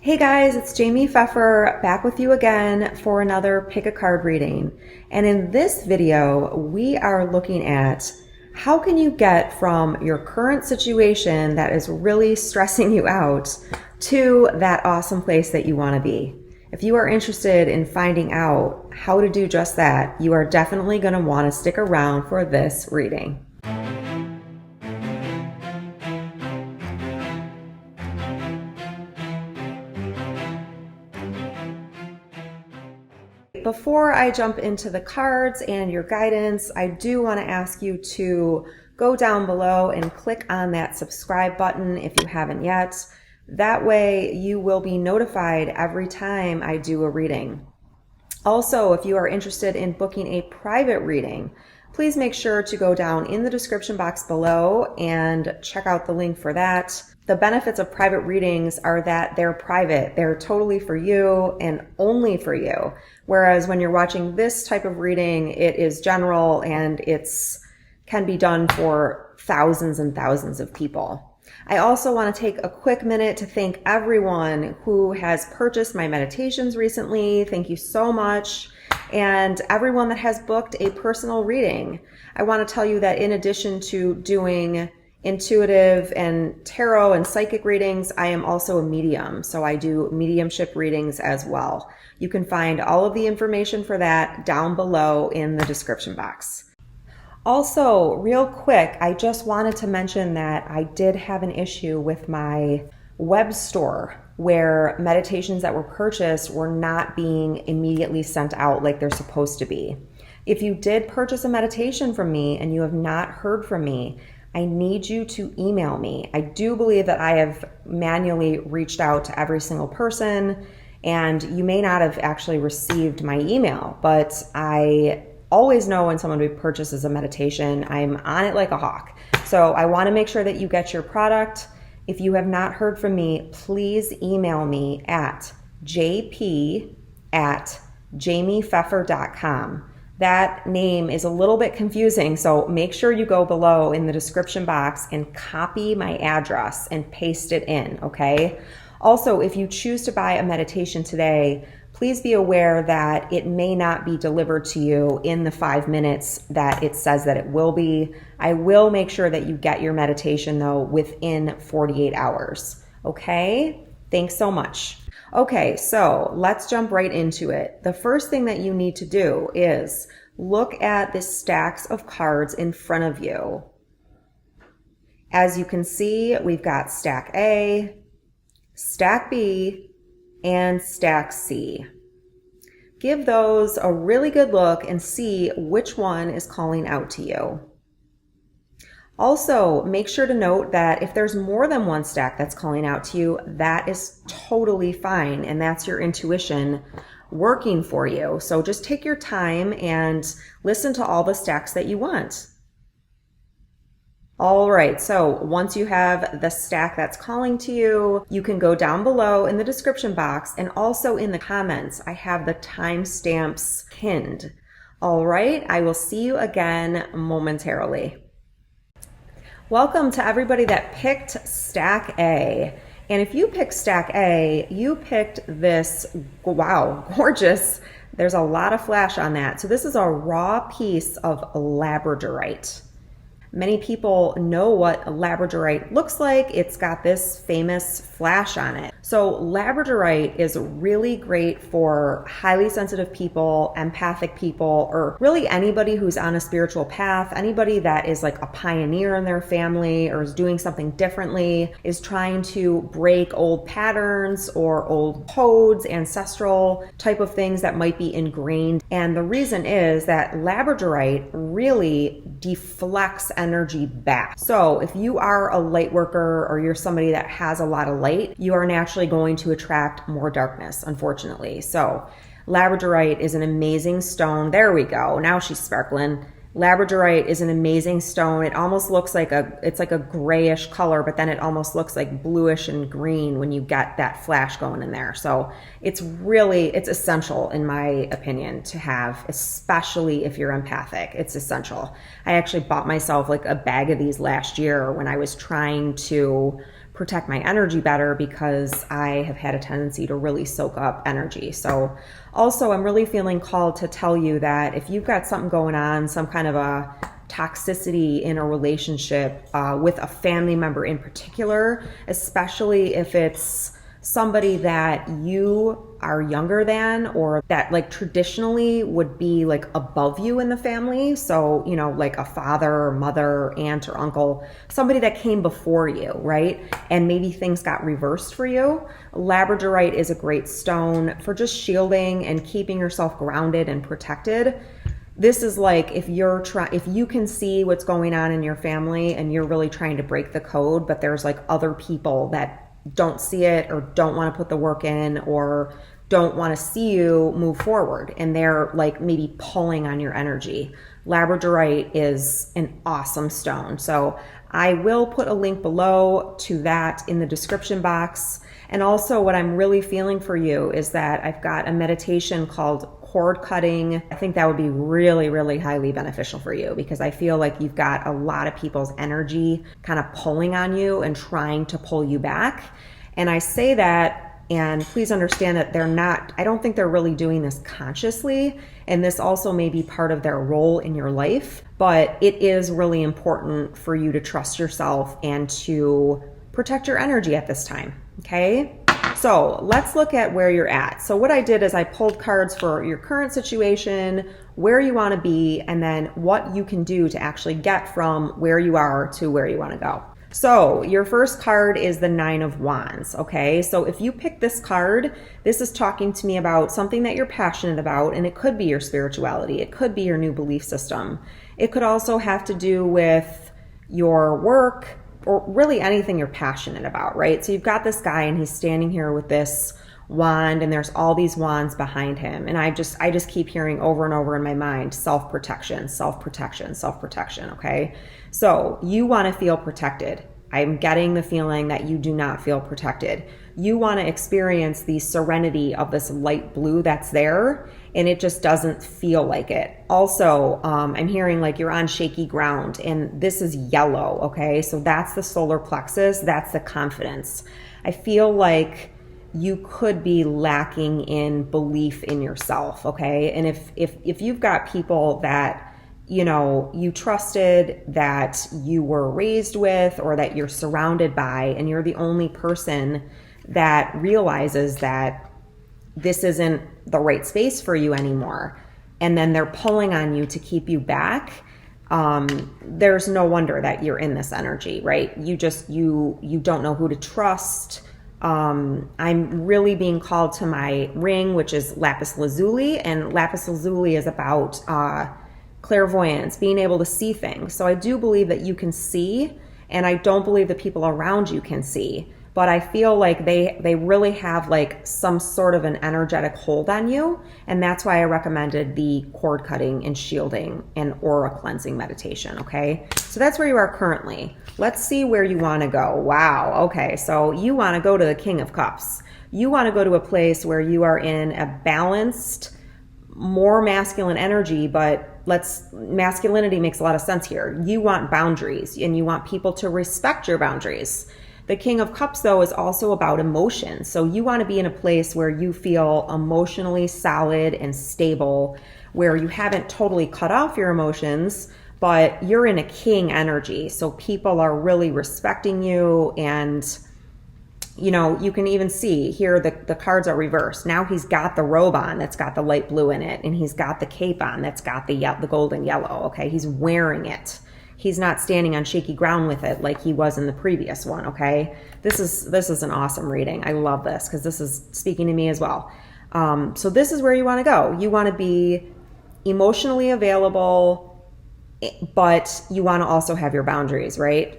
Hey guys, it's Jaime Pfeffer back with you again for another pick a card reading. And in this video, we are looking at how can you get from your current situation that is really stressing you out to that awesome place that you want to be. If you are interested in finding out how to do just that, you are definitely going to want to stick around for this reading. Before I jump into the cards and your guidance, I do want to ask you to go down below and click on that subscribe button if you haven't yet. That way you will be notified every time I do a reading. Also, if you are interested in booking a private reading, please make sure to go down in the description box below and check out the link for that. The benefits of private readings are that they're private. They're totally for you and only for you. Whereas when you're watching this type of reading, it is general and can be done for thousands and thousands of people. I also want to take a quick minute to thank everyone who has purchased my meditations recently. Thank you so much. And everyone that has booked a personal reading. I want to tell you that in addition to doing intuitive and tarot and psychic readings, I am also a medium. So I do mediumship readings as well. You can find all of the information for that down below in the description box. Also, real quick, I just wanted to mention that I did have an issue with my web store where meditations that were purchased were not being immediately sent out like they're supposed to be. If you did purchase a meditation from me and you have not heard from me, I need you to email me. I do believe that I have manually reached out to every single person, and you may not have actually received my email, but I always know when someone purchases a meditation. I'm on it like a hawk. So I want to make sure that you get your product. If you have not heard from me, please email me at jp@jamiepfeffer.com. That name is a little bit confusing, so make sure you go below in the description box and copy my address and paste it in, okay? Also, if you choose to buy a meditation today, please be aware that it may not be delivered to you in the 5 minutes that it says that it will be. I will make sure that you get your meditation though within 48 hours, okay? Thanks so much. Okay, so let's jump right into it. The first thing that you need to do is look at the stacks of cards in front of you. As you can see, we've got stack A, stack B, and stack C. Give those a really good look and see which one is calling out to you. Also, make sure to note that if there's more than one stack that's calling out to you, that is totally fine, and that's your intuition working for you. So just take your time and listen to all the stacks that you want. All right, so once you have the stack that's calling to you, you can go down below in the description box, and also in the comments, I have the timestamps pinned. All right, I will see you again momentarily. Welcome to everybody that picked stack A. And if you picked stack A, you picked this, wow, gorgeous. There's a lot of flash on that. So this is a raw piece of labradorite. Many people know what labradorite looks like. It's got this famous flash on it. So labradorite is really great for highly sensitive people, empathic people, or really anybody who's on a spiritual path, anybody that is like a pioneer in their family or is doing something differently, is trying to break old patterns or old codes, ancestral type of things that might be ingrained. And the reason is that labradorite really deflects energy back. So if you are a light worker or you're somebody that has a lot of light, you are naturally going to attract more darkness, unfortunately. So labradorite is an amazing stone. There we go. Now she's sparkling. Labradorite is an amazing stone. It almost looks like it's like a grayish color, but then it almost looks like bluish and green when you get that flash going in there. So it's essential in my opinion to have, especially if you're empathic. It's essential. I actually bought myself like a bag of these last year when I was trying to protect my energy better because I have had a tendency to really soak up energy. So also I'm really feeling called to tell you that if you've got something going on, some kind of a toxicity in a relationship with a family member in particular, especially if it's somebody that you are younger than or that like traditionally would be like above you in the family. So, you know, like a father or mother, aunt or uncle, somebody that came before you, right? And maybe things got reversed for you. Labradorite is a great stone for just shielding and keeping yourself grounded and protected. This is like if you can see what's going on in your family and you're really trying to break the code, but there's like other people that don't see it or don't want to put the work in or don't want to see you move forward, and they're like maybe pulling on your energy. Labradorite is an awesome stone. So I will put a link below to that in the description box. And also what I'm really feeling for you is that I've got a meditation called cord cutting. I think that would be really, really highly beneficial for you because I feel like you've got a lot of people's energy kind of pulling on you and trying to pull you back. And I say that, and please understand that I don't think they're really doing this consciously. And this also may be part of their role in your life, but it is really important for you to trust yourself and to protect your energy at this time. Okay. So let's look at where you're at. So what I did is I pulled cards for your current situation, where you want to be, and then what you can do to actually get from where you are to where you want to go. So your first card is the 9 of Wands. Okay. So if you pick this card, this is talking to me about something that you're passionate about, and it could be your spirituality. It could be your new belief system. It could also have to do with your work, or really anything you're passionate about, right? So you've got this guy and he's standing here with this wand and there's all these wands behind him. And I just keep hearing over and over in my mind, self-protection, self-protection, self-protection, okay? So you want to feel protected. I'm getting the feeling that you do not feel protected. You want to experience the serenity of this light blue that's there, and it just doesn't feel like it. Also, I'm hearing like you're on shaky ground, and this is yellow, okay? So that's the solar plexus, that's the confidence. I feel like you could be lacking in belief in yourself, okay? And if you've got people that you know, you trusted, that you were raised with, or that you're surrounded by, and you're the only person that realizes that this isn't the right space for you anymore, and then they're pulling on you to keep you back, there's no wonder that you're in this energy, right? You don't know who to trust. I'm really being called to my ring, which is lapis lazuli, and lapis lazuli is about clairvoyance, being able to see things. So I do believe that you can see, and I don't believe the people around you can see, but I feel like they really have like some sort of an energetic hold on you. And that's why I recommended the cord cutting and shielding and aura cleansing meditation. Okay. So that's where you are currently. Let's see where you want to go. Wow. Okay. So you want to go to the King of Cups. You want to go to a place where you are in a balanced, more masculine energy, but masculinity makes a lot of sense here. You want boundaries and you want people to respect your boundaries. The King of Cups, though, is also about emotion. So you want to be in a place where you feel emotionally solid and stable, where you haven't totally cut off your emotions, but you're in a king energy. So people are really respecting you, and you know, you can even see here the cards are reversed. Now he's got the robe on that's got the light blue in it, and he's got the cape on that's got the golden yellow. Okay, he's wearing it. He's not standing on shaky ground with it like he was in the previous one. Okay, this is an awesome reading. I love this because this is speaking to me as well. So this is where you want to go. You want to be emotionally available, but you want to also have your boundaries, right?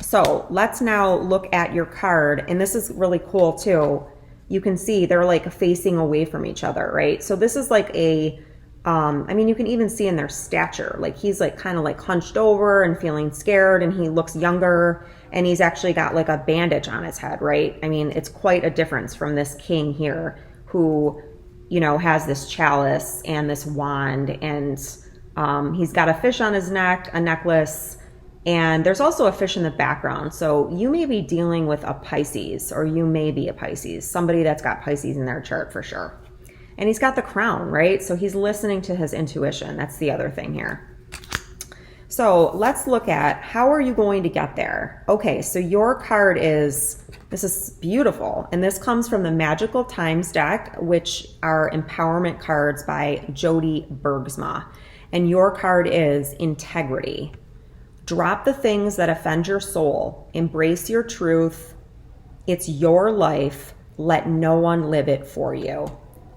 So let's now look at your card, and this is really cool too. You can see they're like facing away from each other, right? So this is like a, I mean, you can even see in their stature, like he's like kind of like hunched over and feeling scared, and he looks younger, and he's actually got like a bandage on his head, right? I mean, it's quite a difference from this king here who, you know, has this chalice and this wand, and he's got a fish on his neck, a necklace, And there's also a fish in the background. So you may be dealing with a Pisces, or you may be a Pisces, somebody that's got Pisces in their chart for sure. And he's got the crown, right? So he's listening to his intuition. That's the other thing here. So let's look at how are you going to get there? Okay, so your card is, this is beautiful. And this comes from the Magical Times deck, which are empowerment cards by Jody Bergsma. And your card is integrity. Drop the things that offend your soul. Embrace your truth. It's your life. Let no one live it for you.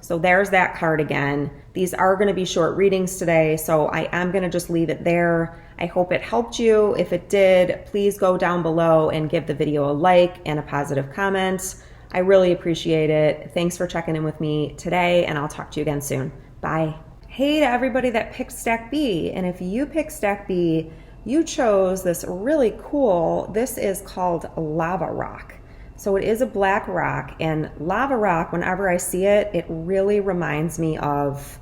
So there's that card again. These are going to be short readings today, so I am going to just leave it there. I hope it helped you. If it did, please go down below and give the video a like and a positive comment. I really appreciate it. Thanks for checking in with me today, and I'll talk to you again soon. Bye. Hey to everybody that picked Stack B, and if you picked Stack B, you chose this really cool, this is called Lava Rock. So it is a black rock, and lava rock, whenever I see it, it really reminds me of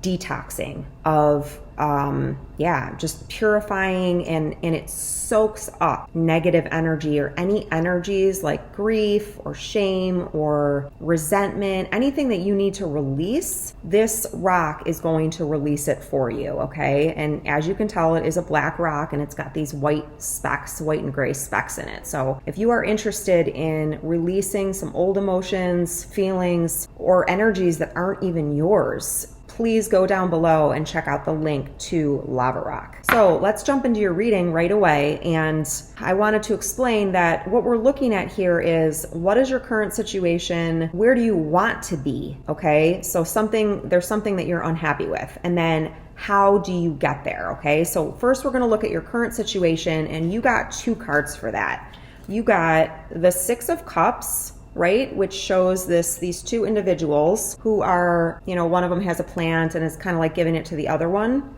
detoxing, of just purifying, and it soaks up negative energy or any energies like grief or shame or resentment, anything that you need to release. This rock is going to release it for you, okay? And as you can tell, it is a black rock, and it's got these white specks, white and gray specks in it. So if you are interested in releasing some old emotions, feelings, or energies that aren't even yours, please go down below and check out the link to Lava Rock. So let's jump into your reading right away. And I wanted to explain that what we're looking at here is, what is your current situation? Where do you want to be? Okay, so there's something that you're unhappy with. And then how do you get there? Okay, so first we're going to look at your current situation, and you got two cards for that. You got the Six of Cups, right? Which shows these two individuals who are, one of them has a plant and is kind of like giving it to the other one.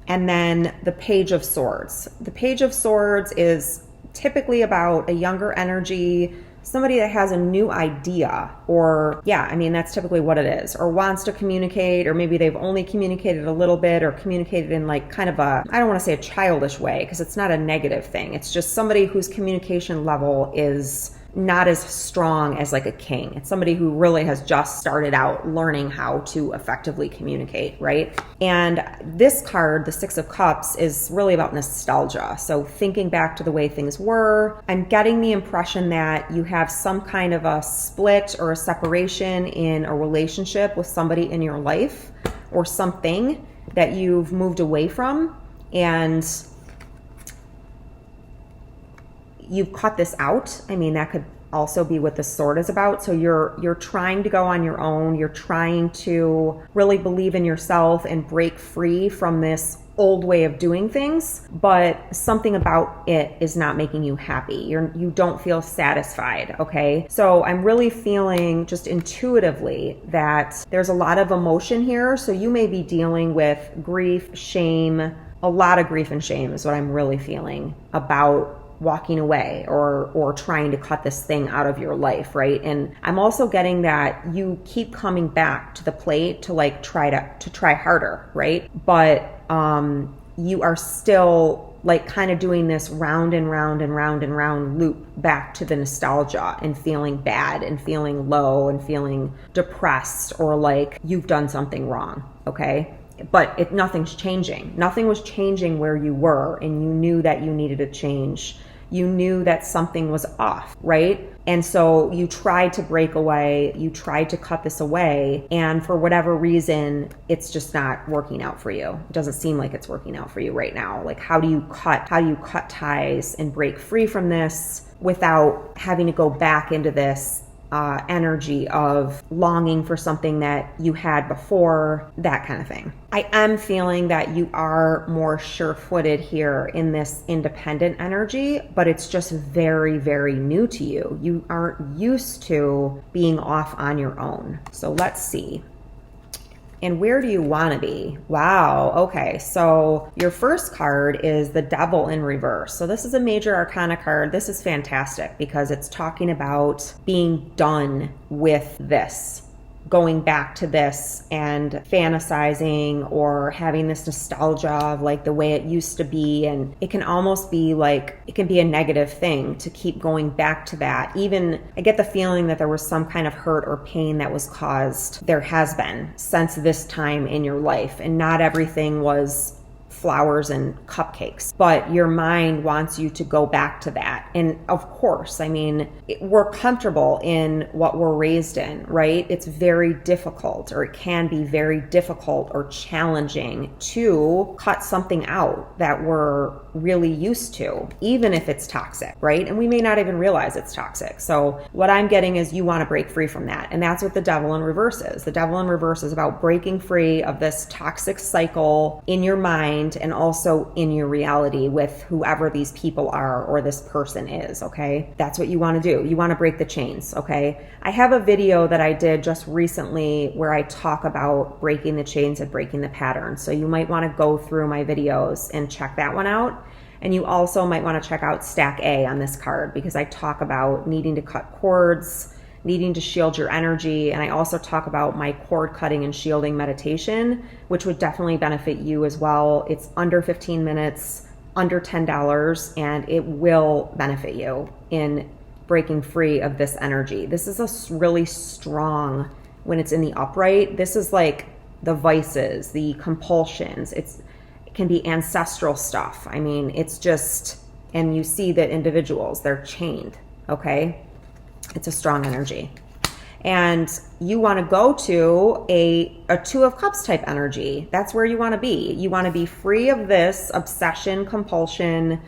And then the Page of Swords. The Page of Swords is typically about a younger energy, somebody that has a new idea, or that's typically what it is, or wants to communicate, or maybe they've only communicated a little bit, or communicated in like kind of a, I don't want to say a childish way, because it's not a negative thing. It's just somebody whose communication level is not as strong as like a king. It's somebody who really has just started out learning how to effectively communicate, right? And this card, the Six of Cups, is really about nostalgia. So thinking back to the way things were. I'm getting the impression that you have some kind of a split or a separation in a relationship with somebody in your life, or something that you've moved away from, and you've cut this out. I mean, that could also be what the sword is about. So you're trying to go on your own. You're trying to really believe in yourself and break free from this old way of doing things, but something about it is not making you happy. You don't feel satisfied, okay? So I'm really feeling just intuitively that there's a lot of emotion here. So you may be dealing with grief, shame, a lot of grief and shame is what I'm really feeling about walking away or trying to cut this thing out of your life, right? And I'm also getting that you keep coming back to the plate to like try harder, right? But you are still like kind of doing this round and round and round and round loop back to the nostalgia, and feeling bad and feeling low and feeling depressed, or like you've done something wrong, okay? But nothing's changing. Nothing was changing where you were, and you knew that you needed a change. You knew that something was off, right? And so you tried to break away, you tried to cut this away, and for whatever reason, it's just not working out for you. It doesn't seem like it's working out for you right now. Like, how do you cut ties and break free from this without having to go back into this energy of longing for something that you had before, that kind of thing. I am feeling that you are more sure-footed here in this independent energy, but it's just very, very new to you. You aren't used to being off on your own. So let's see. And where do you want to be? Wow. Okay. So your first card is the Devil in reverse. So this is a major arcana card. This is fantastic because it's talking about being done with this. going back to this and fantasizing or having this nostalgia of like the way it used to be. And it can almost be like, it can be a negative thing to keep going back to that. Even I get the feeling that there was some kind of hurt or pain that was caused, there has been, since this time in your life. And not everything was flowers and cupcakes, but your mind wants you to go back to that. And of course, I mean, we're comfortable in what we're raised in, right? It's very difficult, or it can be very difficult or challenging to cut something out that we're really used to, even if it's toxic, right? And we may not even realize it's toxic. So what I'm getting is you want to break free from that. And that's what the devil in reverse is. The devil in reverse is about breaking free of this toxic cycle in your mind and also in your reality with whoever these people are or this person is, okay? That's what you want to do. You want to break the chains, okay? I have a video that I did just recently where I talk about breaking the chains and breaking the patterns. So you might want to go through my videos and check that one out. And you also might want to check out Stack A on this card, because I talk about needing to cut cords, needing to shield your energy. And I also talk about my cord cutting and shielding meditation, which would definitely benefit you as well. It's under 15 minutes, under $10, and it will benefit you in breaking free of this energy. This is a really strong, when it's in the upright, this is like the vices, the compulsions. It can be ancestral stuff. I mean, it's just, and you see that individuals, they're chained, okay? It's a strong energy. And you want to go to a Two of Cups type energy. That's where you want to be. You want to be free of this obsession, compulsion,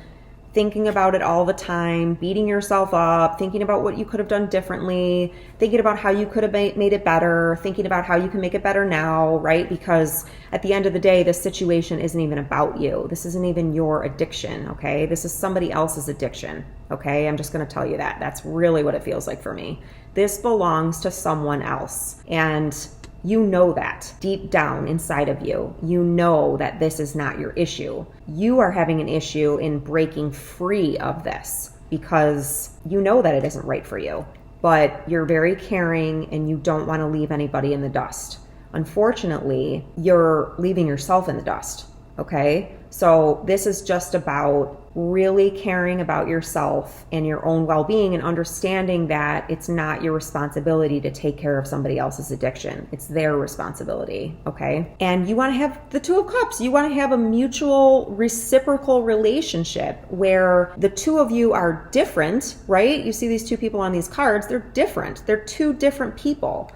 thinking about it all the time, beating yourself up, thinking about what you could have done differently, thinking about how you could have made it better, thinking about how you can make it better now, right? Because at the end of the day, this situation isn't even about you. This isn't even your addiction, okay? This is somebody else's addiction, okay? I'm just going to tell you that. That's really what it feels like for me. This belongs to someone else. And you know that deep down inside of you. You know that this is not your issue. You are having an issue in breaking free of this because you know that it isn't right for you, but you're very caring and you don't want to leave anybody in the dust. Unfortunately, you're leaving yourself in the dust, okay? So this is just about really caring about yourself and your own well-being and understanding that it's not your responsibility to take care of somebody else's addiction. It's their responsibility, okay? And you want to have the Two of Cups. You want to have a mutual reciprocal relationship where the two of you are different, right? You see these two people on these cards, they're different. They're two different people.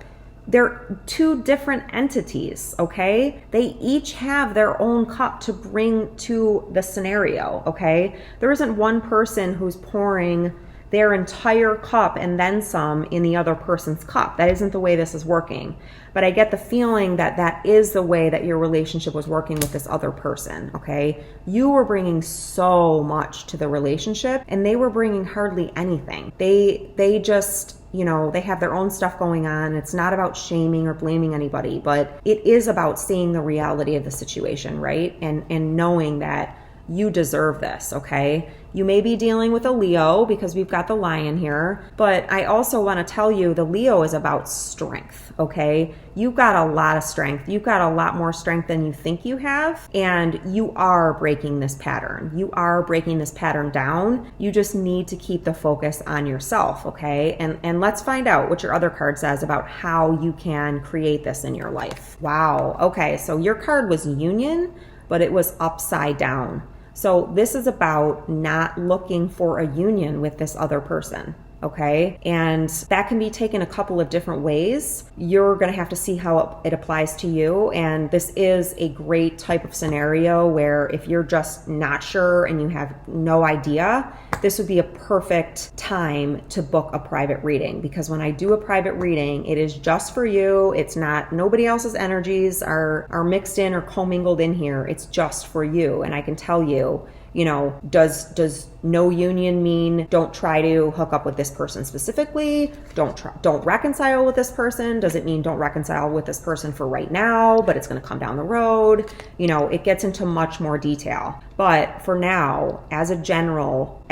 They're two different entities, okay? They each have their own cup to bring to the scenario, okay? There isn't one person who's pouring their entire cup and then some in the other person's cup. That isn't the way this is working. But I get the feeling that that is the way that your relationship was working with this other person, okay? You were bringing so much to the relationship and they were bringing hardly anything. They just, you know, they have their own stuff going on. It's not about shaming or blaming anybody, but it is about seeing the reality of the situation, right? And knowing that you deserve this, okay? You may be dealing with a Leo because we've got the Lion here, but I also want to tell you the Leo is about strength, okay? You've got a lot of strength. You've got a lot more strength than you think you have, and you are breaking this pattern. You are breaking this pattern down. You just need to keep the focus on yourself, okay? And let's find out what your other card says about how you can create this in your life. Wow, okay, so your card was Union, but it was upside down. So this is about not looking for a union with this other person, okay? And that can be taken a couple of different ways. You're gonna have to see how it applies to you. And this is a great type of scenario where if you're just not sure and you have no idea, this would be a perfect time to book a private reading, because when I do a private reading, it is just for you. It's not, nobody else's energies are mixed in or commingled in here. It's just for you. And I can tell you, you know, does no union mean don't try to hook up with this person specifically? Don't reconcile with this person? Does it mean don't reconcile with this person for right now, but it's going to come down the road? You know, it gets into much more detail. But for now, as general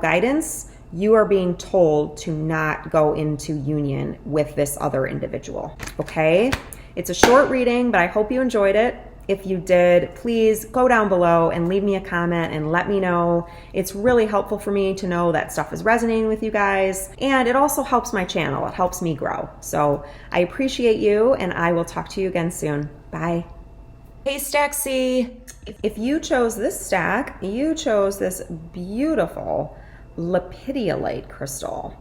guidance, you are being told to not go into union with this other individual, okay? It's a short reading, but I hope you enjoyed it. If you did, please go down below and leave me a comment and let me know. It's really helpful for me to know that stuff is resonating with you guys, and it also helps my channel. It helps me grow. So I appreciate you, and I will talk to you again soon. Bye. Hey, Stack C. If you chose this stack, you chose this beautiful Lepidolite crystal.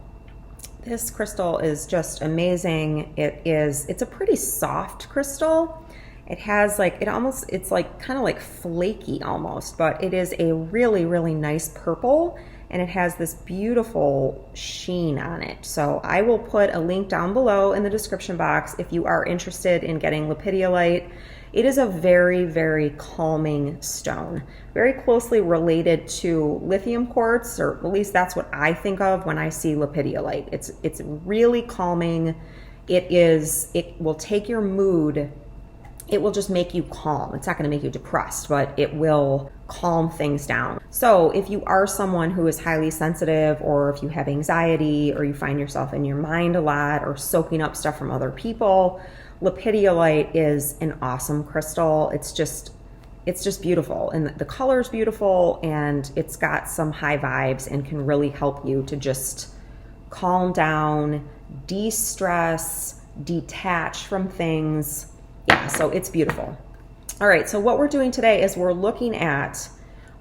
This crystal is just amazing. It's a pretty soft crystal. It has like, it's like kind of like flaky almost, but it is a really, really nice purple, and it has this beautiful sheen on it. So I will put a link down below in the description box if you are interested in getting Lepidolite. It is a very, very calming stone, very closely related to lithium quartz, or at least that's what I think of when I see Lepidolite. It's really calming. It will take your mood. It will just make you calm. It's not going to make you depressed, but it will calm things down. So if you are someone who is highly sensitive, or if you have anxiety, or you find yourself in your mind a lot, or soaking up stuff from other people, Lepidolite is an awesome crystal. It's just beautiful, and the color is beautiful, and it's got some high vibes and can really help you to just calm down, de-stress, detach from things. Yeah, so it's beautiful. All right, so what we're doing today is we're looking at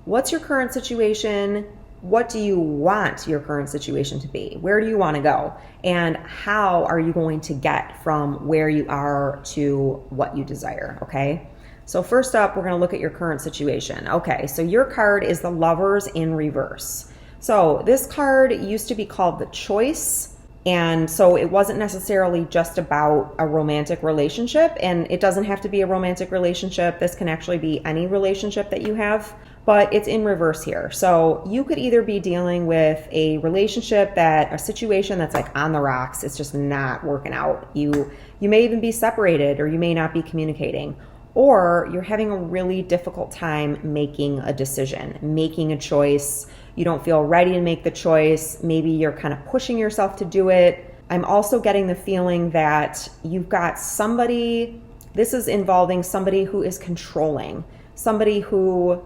what's your current situation, what do you want your current situation to be, where do you want to go, and how are you going to get from where you are to what you desire, okay? So first up, we're going to look at your current situation. Okay, so your card is the Lovers in reverse. So this card used to be called the Choice. And so it wasn't necessarily just about a romantic relationship, and it doesn't have to be a romantic relationship. This can actually be any relationship that you have, but it's in reverse here. So you could either be dealing with a relationship a situation that's like on the rocks. It's just not working out. You may even be separated, or you may not be communicating, or you're having a really difficult time making a decision, making a choice. You don't feel ready to make the choice. Maybe you're kind of pushing yourself to do it. I'm also getting the feeling that you've got somebody, this is involving somebody who is controlling, somebody who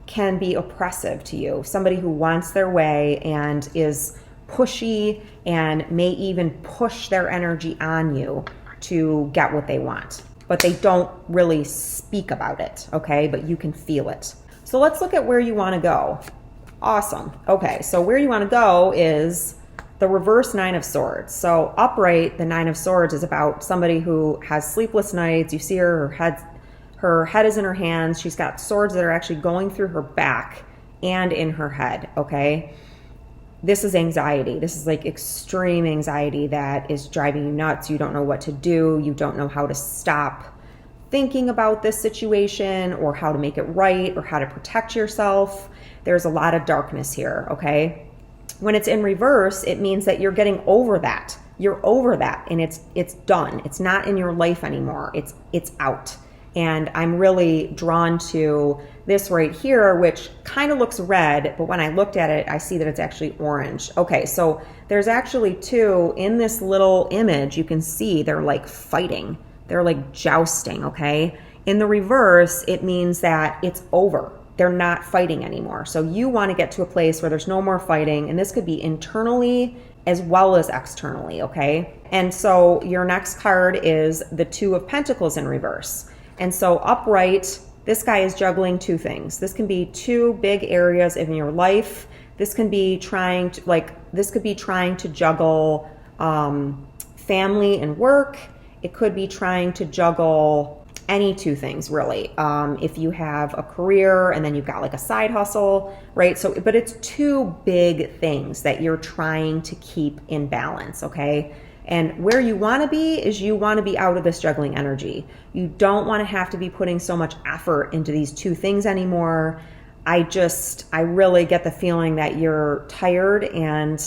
can be oppressive to you, somebody who wants their way and is pushy and may even push their energy on you to get what they want. But they don't really speak about it, okay? But you can feel it. So let's look at where you want to go. Awesome. Okay, so where you want to go is the reverse Nine of Swords. So upright, the Nine of Swords is about somebody who has sleepless nights. You see her head is in her hands. She's got swords that are actually going through her back and in her head, okay? This is anxiety. This is like extreme anxiety that is driving you nuts. You don't know what to do. You don't know how to stop thinking about this situation, or how to make it right, or how to protect yourself. There's a lot of darkness here, okay? When it's in reverse, it means that you're getting over that. You're over that, and it's done. It's not in your life anymore. It's out. And I'm really drawn to this right here, which kind of looks red, but when I looked at it, I see that it's actually orange. Okay, so there's actually two in this little image. You can see they're like fighting. They're like jousting, okay? In the reverse, it means that it's over. They're not fighting anymore. So you want to get to a place where there's no more fighting, and this could be internally as well as externally, okay? And so your next card is the Two of Pentacles in reverse. And so upright, this guy is juggling two things. This can be two big areas in your life. This can be trying to juggle family and work. It could be trying to juggle any two things, really. If you have a career and then you've got like a side hustle, right? So, but it's two big things that you're trying to keep in balance, okay? And where you want to be is you want to be out of this juggling energy. You don't want to have to be putting so much effort into these two things anymore. I really get the feeling that you're tired and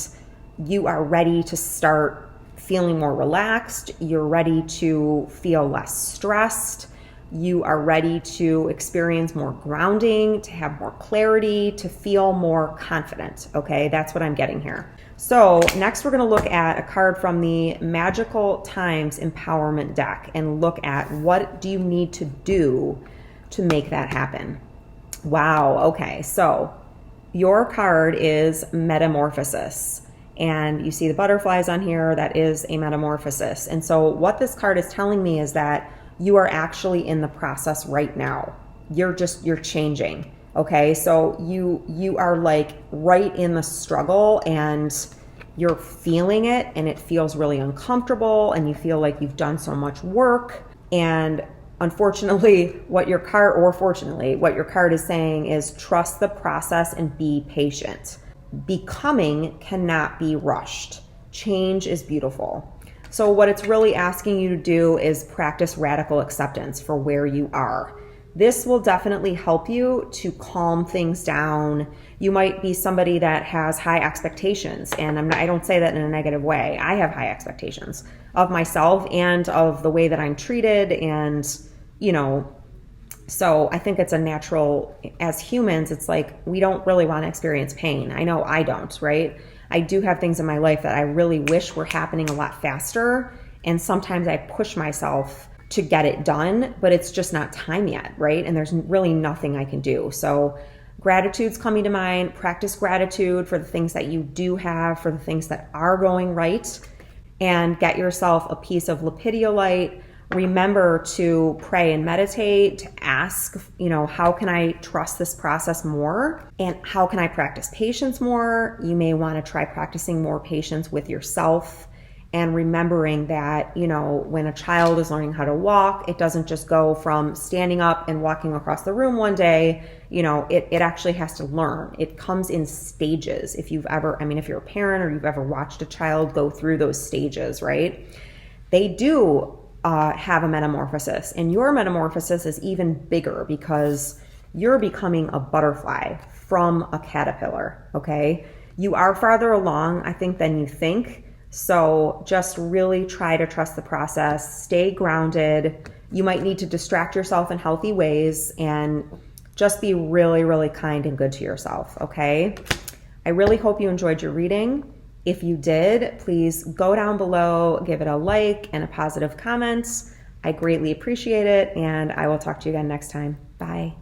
you are ready to start feeling more relaxed. You're ready to feel less stressed. You are ready to experience more grounding, to have more clarity, to feel more confident. Okay, that's what I'm getting here. So next we're going to look at a card from the Magical Times Empowerment deck and look at what do you need to do to make that happen. Wow. Okay. So your card is Metamorphosis. And you see the butterflies on here. That is a metamorphosis. And so what this card is telling me is that you are actually in the process right now. You're changing. Okay. So you are like right in the struggle and you're feeling it, and it feels really uncomfortable, and you feel like you've done so much work. And unfortunately, what your card, or fortunately, what your card is saying is trust the process and be patient. Becoming cannot be rushed. Change is beautiful. So what it's really asking you to do is practice radical acceptance for where you are. This will definitely help you to calm things down. You might be somebody that has high expectations, and I don't say that in a negative way. I have high expectations of myself and of the way that I'm treated, and so I think it's a natural, as humans, it's like we don't really want to experience pain. I know I don't, right? I do have things in my life that I really wish were happening a lot faster, and sometimes I push myself to get it done, but it's just not time yet, right? And there's really nothing I can do. So gratitude's coming to mind. Practice gratitude for the things that you do have, for the things that are going right, and get yourself a piece of Lepidolite. Remember to pray and meditate, to ask, how can I trust this process more? And how can I practice patience more? You may want to try practicing more patience with yourself, and remembering that, when a child is learning how to walk, it doesn't just go from standing up and walking across the room one day. It actually has to learn. It comes in stages. If you're a parent or you've ever watched a child go through those stages, right? They do have a metamorphosis, and your metamorphosis is even bigger because you're becoming a butterfly from a caterpillar, okay? You are farther along, I think, than you think. So just really try to trust the process, stay grounded. You might need to distract yourself in healthy ways, and just be really, really kind and good to yourself, okay? I really hope you enjoyed your reading. If you did, please go down below, give it a like and a positive comment. I greatly appreciate it, and I will talk to you again next time. Bye.